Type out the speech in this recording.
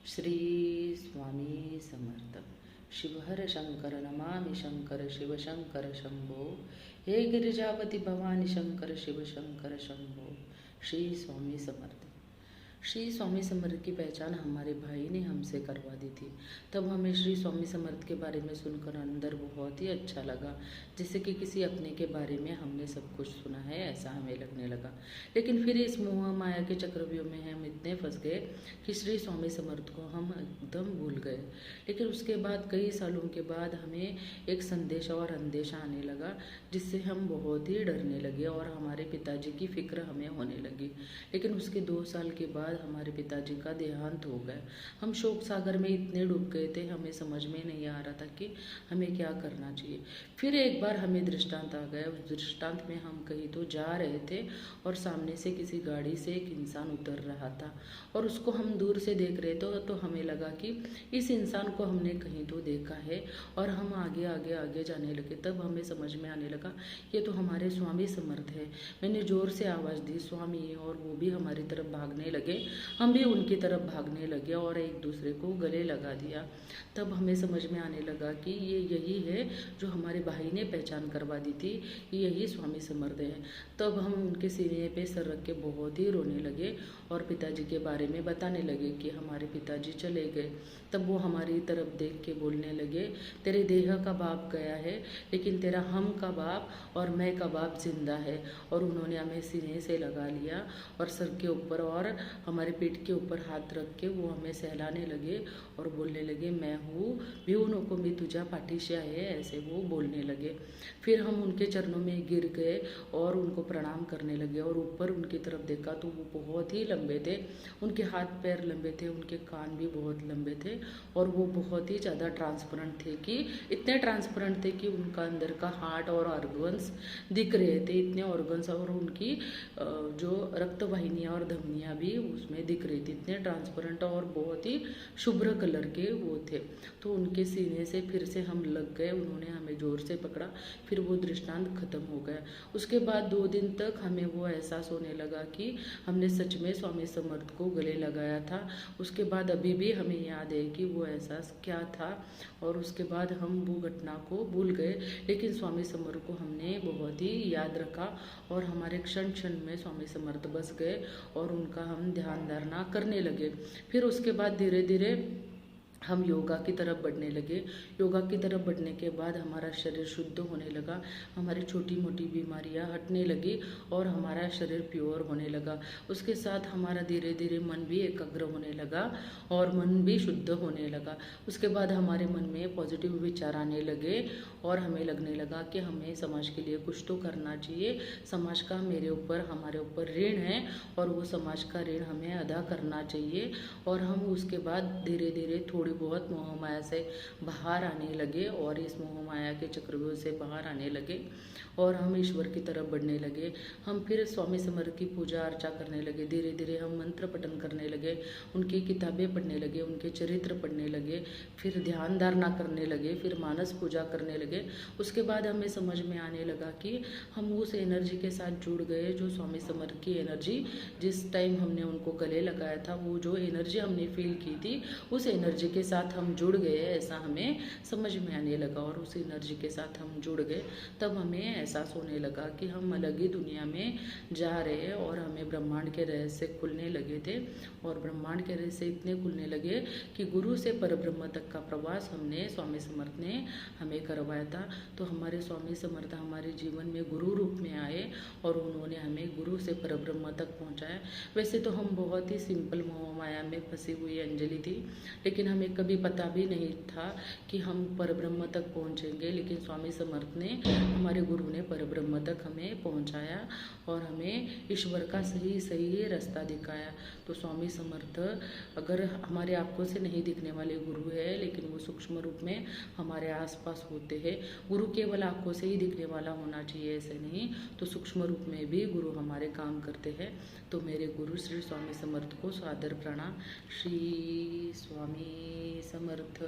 श्री स्वामी समर्थ। शिवहर शंकर नमामि शंकर शिव शंकर शंभो। हे गिरिजापति भवानी शंकर शिव शंकर शंभो। श्री स्वामी समर्थ। श्री स्वामी समर्थ की पहचान हमारे भाई ने हमसे करवा दी थी। तब हमें श्री स्वामी समर्थ के बारे में सुनकर अंदर बहुत ही अच्छा लगा, जैसे कि किसी अपने के बारे में हमने सब कुछ सुना है ऐसा हमें लगने लगा। लेकिन फिर इस मोह माया के चक्रव्यूह में हम इतने फंस गए कि श्री स्वामी समर्थ को हम एकदम भूल गए। लेकिन उसके बाद कई सालों के बाद हमें एक संदेश और अंदेशा आने लगा, जिससे हम बहुत ही डरने लगे और हमारे पिताजी की फिक्र हमें होने लगी। लेकिन उसके 2 साल के बाद हमारे पिताजी का देहांत हो गया। हम शोक सागर में इतने डूब गए थे, हमें समझ में नहीं आ रहा था कि हमें क्या करना चाहिए। फिर एक बार हमें दृष्टांत आ गया। उस दृष्टांत में हम कहीं तो जा रहे थे और सामने से किसी गाड़ी से एक इंसान उतर रहा था और उसको हम दूर से देख रहे थे। तो हमें लगा कि इस इंसान को हमने कहीं तो देखा है और हम आगे आगे आगे जाने लगे। तब हमें समझ में आने लगा ये तो हमारे स्वामी समर्थ है। मैंने जोर से आवाज़ दी स्वामी, और वो भी हमारी तरफ भागने लगे। हम भी उनकी तरफ भागने लगे और एक दूसरे को गले लगा दिया। तब हमें समझ में आने लगा कि ये यही है जो हमारे भाई ने पहचान करवा दी थी, यही स्वामी समर्थ है। तब हम उनके सीने पे सर रख के बहुत ही रोने लगे और पिताजी के बारे में बताने लगे कि हमारे पिताजी चले गए। तब वो हमारी तरफ देख के बोलने लगे, तेरे देह का बाप गया है लेकिन तेरा हम का बाप और मैं का बाप जिंदा है। और उन्होंने हमें सीने से लगा लिया और सर के ऊपर और हमारे पीठ के ऊपर हाथ रख के वो हमें सहलाने लगे और बोलने लगे, मैं हूँ भिवनों को मी तुझा पाठीशी आहे, ऐसे वो बोलने लगे। फिर हम उनके चरणों में गिर गए और उनको प्रणाम करने लगे और ऊपर उनकी तरफ देखा तो वो बहुत ही लंबे थे। उनके हाथ पैर लंबे थे, उनके कान भी बहुत लंबे थे और वो बहुत ही ज़्यादा ट्रांसपेरेंट थे, कि इतने ट्रांसपेरेंट थे कि उनका अंदर का हार्ट और ऑर्गन्स दिख रहे थे, इतने ऑर्गन्स, और उनकी जो रक्त वाहिनियाँ और धमनियाँ भी उसमें दिख रही थी। इतने ट्रांसपेरेंट और बहुत ही शुभ्र कलर के वो थे। तो उनके सीने से फिर से हम लग गए, उन्होंने हमें जोर से पकड़ा, फिर वो दृष्टांत खत्म हो गया। उसके बाद 2 दिन तक हमें वो एहसास होने लगा कि हमने सच में स्वामी समर्थ को गले लगाया था। उसके बाद अभी भी हमें याद है कि वो एहसास क्या था, और उसके बाद हम वो घटना को भूल गए। लेकिन स्वामी समर्थ को हमने बहुत ही याद रखा और हमारे क्षण क्षण में स्वामी समर्थ बस गए और उनका हम ध्यान धारणा करने लगे। फिर उसके बाद धीरे धीरे हम योगा की तरफ बढ़ने लगे। योगा की तरफ बढ़ने के बाद हमारा शरीर शुद्ध होने लगा, हमारी छोटी मोटी बीमारियां हटने लगी और हमारा शरीर प्योर होने लगा। उसके साथ हमारा धीरे धीरे मन भी एकाग्र होने लगा और मन भी शुद्ध होने लगा। उसके बाद हमारे मन में पॉजिटिव विचार आने लगे और हमें लगने लगा कि हमें समाज के लिए कुछ तो करना चाहिए। समाज का मेरे ऊपर, हमारे ऊपर ऋण है और वो समाज का ऋण हमें अदा करना चाहिए। और हम उसके बाद धीरे धीरे थोड़ी बहुत मोह माया से बाहर आने लगे और इस मोह माया के चक्रव्यूह से बाहर आने लगे और हम ईश्वर की तरफ बढ़ने लगे। हम फिर स्वामी समर्थ की पूजा अर्चा करने लगे। धीरे धीरे हम मंत्र पठन करने लगे, उनकी किताबें पढ़ने लगे, उनके चरित्र पढ़ने लगे, फिर ध्यान धारणा करने लगे, फिर मानस पूजा करने लगे। उसके बाद हमें समझ में आने लगा कि हम उस एनर्जी के साथ जुड़ गए जो स्वामी समर्थ की एनर्जी, जिस टाइम हमने उनको गले लगाया था, वो जो एनर्जी हमने फील की थी उस एनर्जी के साथ हम जुड़ गए, ऐसा हमें समझ में आने लगा। और उस एनर्जी के साथ हम जुड़ गए, तब हमें एहसास होने लगा कि हम अलग ही दुनिया में जा रहे हैं और हमें ब्रह्मांड के रहस्य खुलने लगे थे। और ब्रह्मांड के रहस्य इतने खुलने लगे कि गुरु से परब्रह्म तक का प्रवास हमने स्वामी समर्थ ने हमें करवाया था। तो हमारे स्वामी समर्थ हमारे जीवन में गुरु रूप में आए और उन्होंने हमें गुरु से परब्रह्म तक पहुँचाया। वैसे तो हम बहुत ही सिंपल मोह माया में फंसी हुई अंजलि थी, लेकिन हमें कभी पता भी नहीं था कि हम परब्रह्म तक पहुंचेंगे। लेकिन स्वामी समर्थ ने, हमारे गुरु ने परब्रह्म तक हमें पहुंचाया और हमें ईश्वर का सही सही रास्ता दिखाया। तो स्वामी समर्थ अगर हमारे आंखों से नहीं दिखने वाले गुरु है, लेकिन वो सूक्ष्म रूप में हमारे आसपास होते हैं। गुरु केवल आंखों से ही दिखने वाला होना चाहिए, ऐसे नहीं, तो सूक्ष्म रूप में भी गुरु हमारे काम करते हैं। तो मेरे गुरु श्री स्वामी समर्थ को सादर प्रणाम। श्री स्वामी समर्थ।